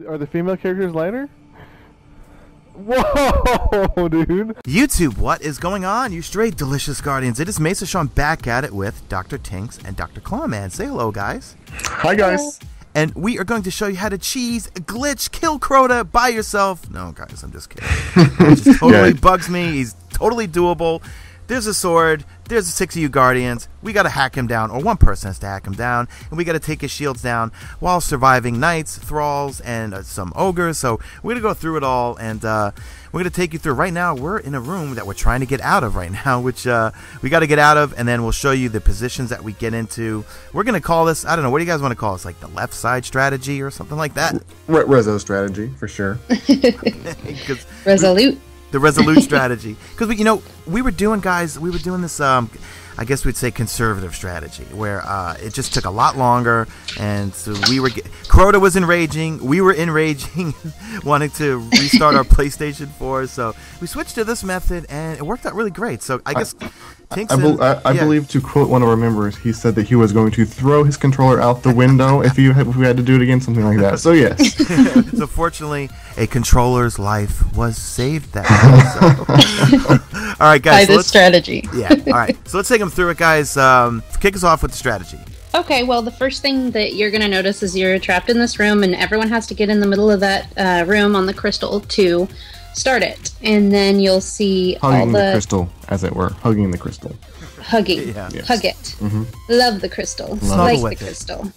Are the female characters lighter? Whoa, dude. YouTube, what is going on, you straight delicious guardians? It is MesaFail back at it with Dr. Tinkkz and Dr. Clawman. Say hello, guys. Hi, guys. And we are going to show you how to cheese, glitch, kill Crota by yourself. No, guys, I'm just kidding. It just totally bugs me. He's totally doable. There's a sword. There's 6 of you guardians. We got to hack him down, or one person has to hack him down, and we got to take his shields down while surviving knights, thralls, and some ogres. So we're going to go through it all, and we're going to take you through. Right now, we're in a room that we're trying to get out of right now, which we got to get out of, and then we'll show you the positions that we get into. We're going to call this, I don't know, what do you guys want to call this? Like the left side strategy or something like that? REZO strategy, for sure. Resolute. The Resolute strategy, because we were doing this I guess we'd say conservative strategy, where it just took a lot longer, and so Crota was enraging, we were enraging, wanting to restart our PlayStation 4, so we switched to this method, and it worked out really great. So I guess I believe, to quote one of our members, he said that he was going to throw his controller out the window if we had to do it again, something like that. So yes. So fortunately, a controller's life was saved that way. All right, guys. By this strategy. Yeah. All right. So let's take them through it, guys. Kick us off with the strategy. Okay, well, the first thing that you're going to notice is you're trapped in this room, and everyone has to get in the middle of that room on the crystal to start it. And then you'll see hugging the crystal, as it were. Hugging the crystal. Hugging. Yeah. Yes. Hug it. Mm-hmm. Love the crystal. Like the crystal.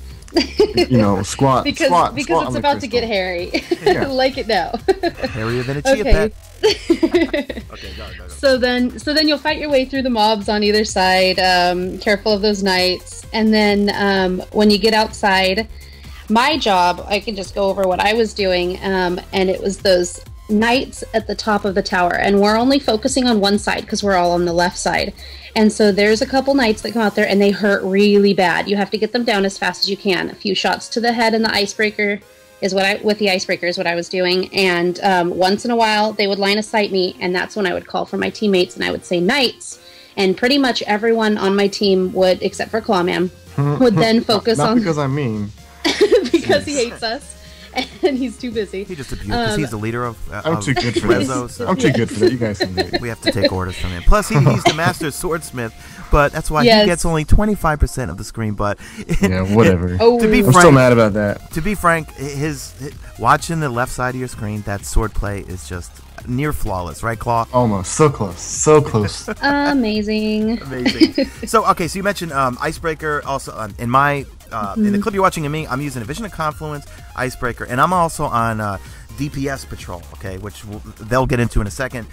Squat. Because squat it's about to get hairy. Yeah. Like it now. Hairier than a chia pet. Okay, go. So then you'll fight your way through the mobs on either side. Careful of those knights. And then when you get outside, my job, I can just go over what I was doing, and it was those knights at the top of the tower, and we're only focusing on one side because we're all on the left side. And so there's a couple knights that come out there and they hurt really bad. You have to get them down as fast as you can. A few shots to the head and the icebreaker is what I was doing. And once in a while they would line of sight me, and that's when I would call for my teammates and I would say knights, and pretty much everyone on my team would, except for Clawman, would then focus not on because I'm mean. because he hates us. And he's too busy. He just abused because he's the leader of I'm too good for REZO, that. so I'm too good for that. You guys can do it. we have to take orders from him. Plus, he's the master swordsmith, but that's why he gets only 25% of the screen. But yeah, whatever. To be I'm frank, still mad about that. To be frank, his watching the left side of your screen, that sword play is just near flawless, right, Claw? Almost. So close. So close. Amazing. So you mentioned icebreaker. Also, in my in the clip you're watching of me, I'm using a Vision of Confluence, icebreaker, and I'm also on DPS patrol, okay, which they'll get into in a second.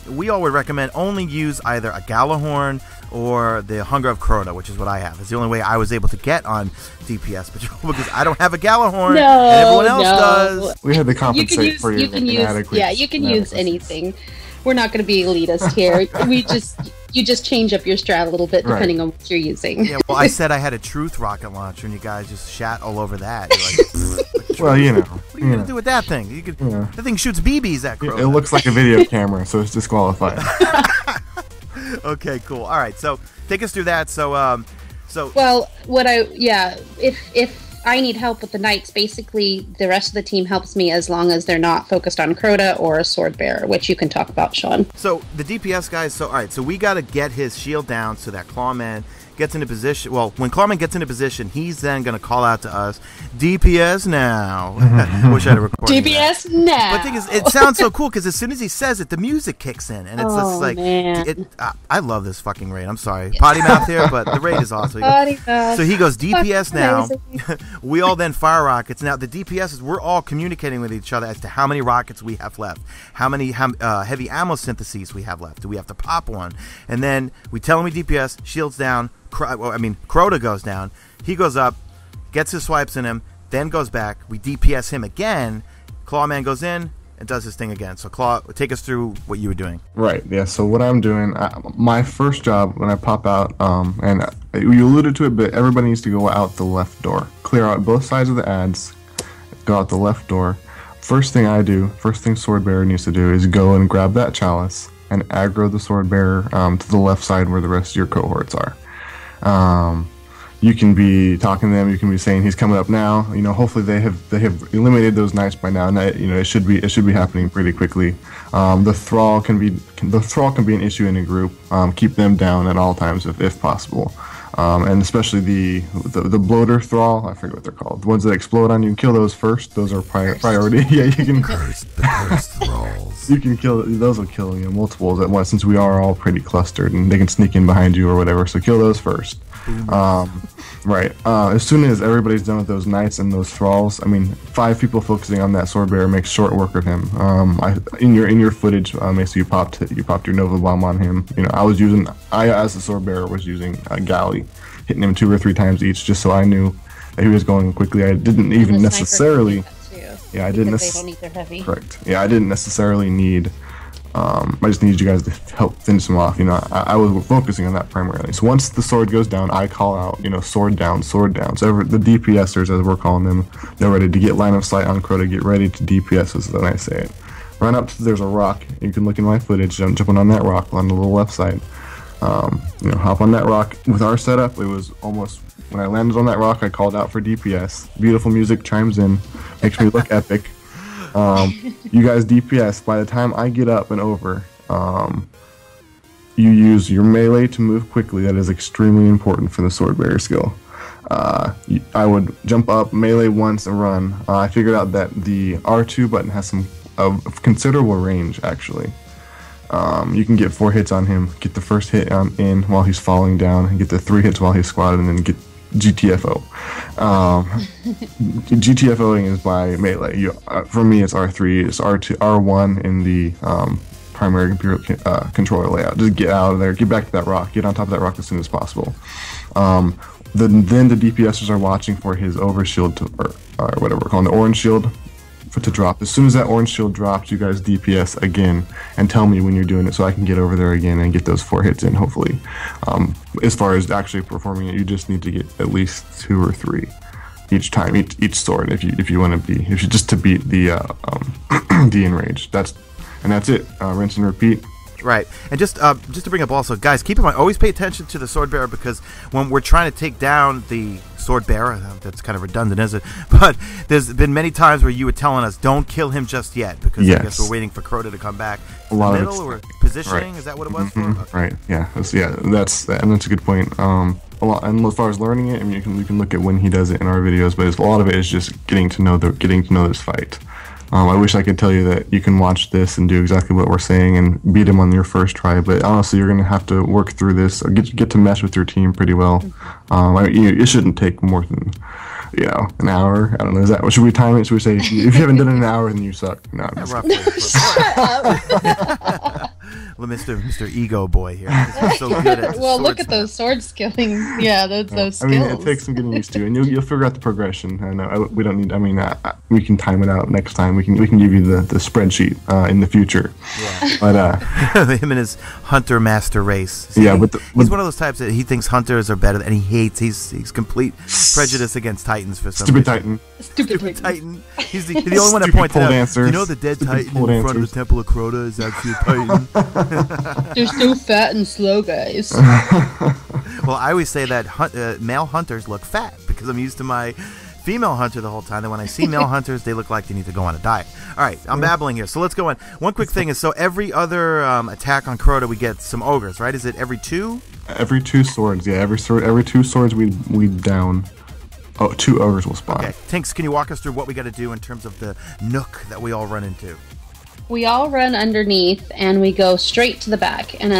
We all would recommend only use either a Galahorn or the Hunger of Crota, which is what I have. It's the only way I was able to get on DPS patrol because I don't have a Galahorn, and everyone else does. We had to compensate for your inadequate. Yeah, you can use anything. We're not going to be elitist here. You just change up your strat a little bit depending on what you're using. Yeah, well, I said I had a truth rocket launcher, and you guys just shat all over that. You're like, well, what are you gonna do with that thing? That thing shoots BBs at Crota. It looks like a video camera, so it's disqualified. Okay, cool. All right, so take us through that. If I need help with the knights, basically the rest of the team helps me as long as they're not focused on Crota or a sword bearer, which you can talk about, Sean. So the DPS guys, all right, so we got to get his shield down so that Clawman gets into position. Well, when Clawman gets into position, he's then going to call out to us, DPS now. Wish I had a recording. DPS now. But the thing is, it sounds so cool because as soon as he says it, the music kicks in, and it's just like, I love this fucking raid. I'm sorry, potty mouth here, but the raid is awesome. So he goes DPS now. We all then fire rockets. Now the DPS is we're all communicating with each other as to how many rockets we have left, how many heavy ammo syntheses we have left. Do we have to pop one? And then we tell him we DPS, shields down. Crota goes down. He goes up, gets his swipes in him, then goes back. We DPS him again. Clawman goes in and does his thing again. So Claw, take us through what you were doing. Right. Yeah. So what I'm doing, my first job when I pop out, and you alluded to it, but everybody needs to go out the left door. Clear out both sides of the ads. Go out the left door. First thing sword bearer needs to do is go and grab that chalice and aggro the sword bearer to the left side where the rest of your cohorts are. you can be talking to them. You can be saying he's coming up now. Hopefully they have eliminated those knights by now. And it should be happening pretty quickly. The thrall can be an issue in a group. Keep them down at all times if possible. And especially the bloater thrall, I forget what they're called. The ones that explode on you, kill those first. Those are priority. Yeah, you can cursed thralls. You can kill those. Will kill multiples at once, since we are all pretty clustered, and they can sneak in behind you or whatever. So kill those first. Right. As soon as everybody's done with those knights and those thralls, 5 people focusing on that sword bearer makes short work of him. In your footage, Mesa, you popped your Nova Bomb on him. I as the sword bearer was using a galley, hitting him 2 or 3 times each, just so I knew that he was going quickly. I didn't even necessarily. Yeah, I didn't. They don't need their heavy. Correct. Yeah, I didn't necessarily need. I just needed you guys to help finish them off. I was focusing on that primarily. So once the sword goes down, I call out, sword down, sword down. So the DPSers, as we're calling them, they're ready to get line of sight on Crota, get ready to DPS, is when I say it. Run up to, there's a rock. You can look in my footage. I'm jumping on that rock on the little left side. Hop on that rock. With our setup, it was almost, when I landed on that rock, I called out for DPS. Beautiful music chimes in, makes me look epic. You guys DPS. By the time I get up and over, you use your melee to move quickly. That is extremely important for the sword bearer skill. I would jump up, melee once, and run. I figured out that the R2 button has some considerable range, actually. You can get 4 hits on him, get the first hit in while he's falling down, and get the 3 hits while he's squatted, and then get GTFO. GTFOing is by melee. For me, it's R3, it's R2, R1 in the primary controller layout. Just get out of there, get back to that rock, get on top of that rock as soon as possible. Then the DPSers are watching for his overshield or whatever we're calling the orange shield to drop. As soon as that orange shield drops, you guys DPS again and tell me when you're doing it so I can get over there again and get those 4 hits in, hopefully. As far as actually performing it, you just need to get at least 2 or 3 each time, each sword, if you want to just to beat the the enrage. That's it. Rinse and repeat. Right, and just to bring up also, guys, keep in mind, always pay attention to the sword bearer, because when we're trying to take down the sword bearer, that's kind of redundant, isn't it? But there's been many times where you were telling us, don't kill him just yet, because I guess we're waiting for Crota to come back. A lot of middle or positioning, is that what it was for? Okay. Right, yeah, that's a good point. A lot, and as far as learning it, you can look at when he does it in our videos, but a lot of it is just getting to know this fight. I wish I could tell you that you can watch this and do exactly what we're saying and beat him on your first try, but honestly, you're going to have to work through this, get to mesh with your team pretty well. It shouldn't take more than, an hour. I don't know. Should we time it? Should we say if you haven't done it in an hour, then you suck? No, I'm roughly. Shut up. Well, Mr. Ego Boy here. He's so good at look at those sword skilling. Yeah, those skills. It takes some getting used to, and you'll figure out the progression. I know we don't need. We can time it out next time. We can give you the spreadsheet in the future. Yeah. But him and his hunter master race. See, but he's one of those types that he thinks hunters are better, and he hates. He's complete prejudice against Titans for some reason. Stupid Titan. He's the only one that pointed out. You know, the dead Titan in front of the Temple of Crota is actually a Titan. They're so fat and slow, guys. Well, I always say that male hunters look fat because I'm used to my female hunter the whole time. And when I see male hunters, they look like they need to go on a diet. All right, I'm babbling here, so let's go on. One quick thing is, so every other attack on Crota, we get some ogres, right? Is it every 2? Every 2 swords, yeah. Every 2 swords we down. 2 ogres will spawn. Okay, Tinkkz, can you walk us through what we got to do in terms of the nook that we all run into? We all run underneath and we go straight to the back. And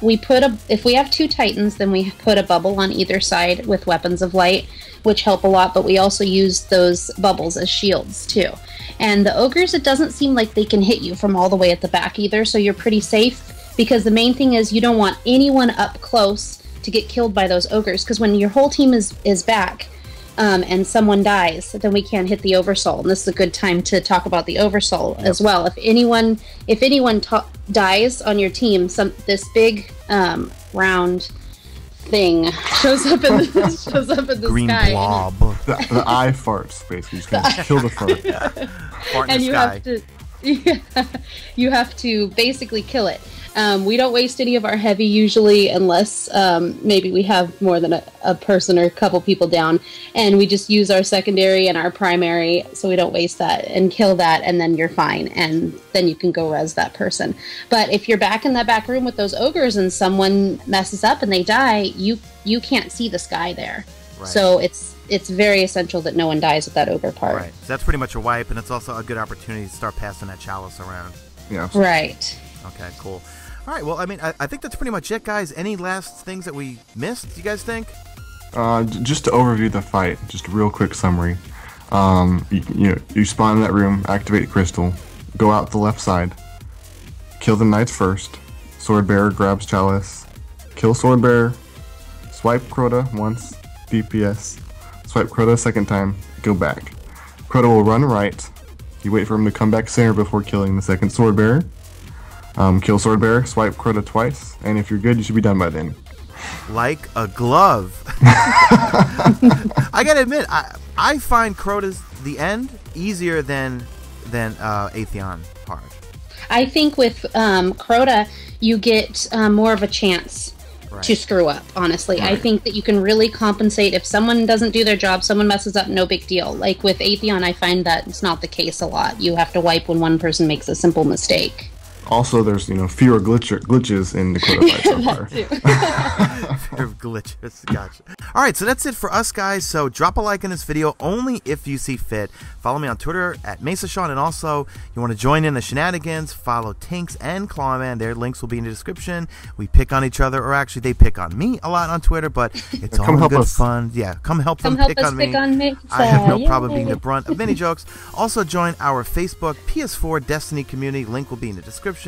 if we have 2 Titans, then we put a bubble on either side with weapons of light, which help a lot. But we also use those bubbles as shields too. And the ogres, it doesn't seem like they can hit you from all the way at the back either, so you're pretty safe. Because the main thing is you don't want anyone up close to get killed by those ogres. Because when your whole team is back, and someone dies, then we can't hit the oversoul. And this is a good time to talk about the oversoul as well. If anyone dies on your team, this big round thing shows up in the green sky. Blob. The eye farts, basically. Just gonna kill the fart. Fart in And the you sky. have to Yeah, you have to basically kill it. We don't waste any of our heavy usually unless maybe we have more than a person or a couple people down, and we just use our secondary and our primary, so we don't waste that, and kill that, and then you're fine, and then you can go res that person. But if you're back in that back room with those ogres and someone messes up and they die, you can't see the sky there. Right. So it's very essential that no one dies with that ogre part. Right. So that's pretty much a wipe, and it's also a good opportunity to start passing that chalice around. Yeah. Right. Okay, cool. All right, well, I mean, I think that's pretty much it, guys. Any last things that we missed, you guys think? Just to overview the fight, just a real quick summary. You spawn in that room, activate crystal, go out the left side, kill the knights first, sword bearer grabs chalice, kill sword bearer, swipe Crota once, DPS, swipe Crota a second time, go back. Crota will run right, you wait for him to come back center before killing the second sword bearer. Kill sword bearer, swipe Crota twice, and if you're good, you should be done by then. Like a glove. I gotta admit, I find Crota's the end easier than Atheon hard. I think with Crota, you get more of a chance to screw up, honestly. Right. I think that you can really compensate if someone doesn't do their job, someone messes up, no big deal. Like with Atheon, I find that it's not the case a lot. You have to wipe when one person makes a simple mistake. Also, there's fewer glitches in the Crota fight so far. Fewer glitches, gotcha. All right, so that's it for us, guys. So drop a like in this video only if you see fit. Follow me on Twitter at MesaSean, and also you want to join in the shenanigans, follow Tinkkz and Clawman. Their links will be in the description. We pick on each other, or actually they pick on me a lot on Twitter, but it's all good fun. Yeah, come help them pick on me. I have no problem being the brunt of many jokes. Also join our Facebook PS4 Destiny community. Link will be in the description.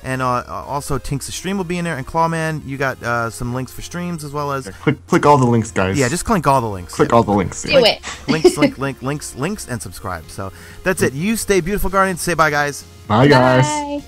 And also Tinkk's stream will be in there, and Clawman, you got some links for streams as well as click all the links, guys. Yeah, just click all the links. Click all the links. Do it. links, and subscribe. So that's it. You stay beautiful, Guardians. Say bye, guys. Bye, guys. Bye.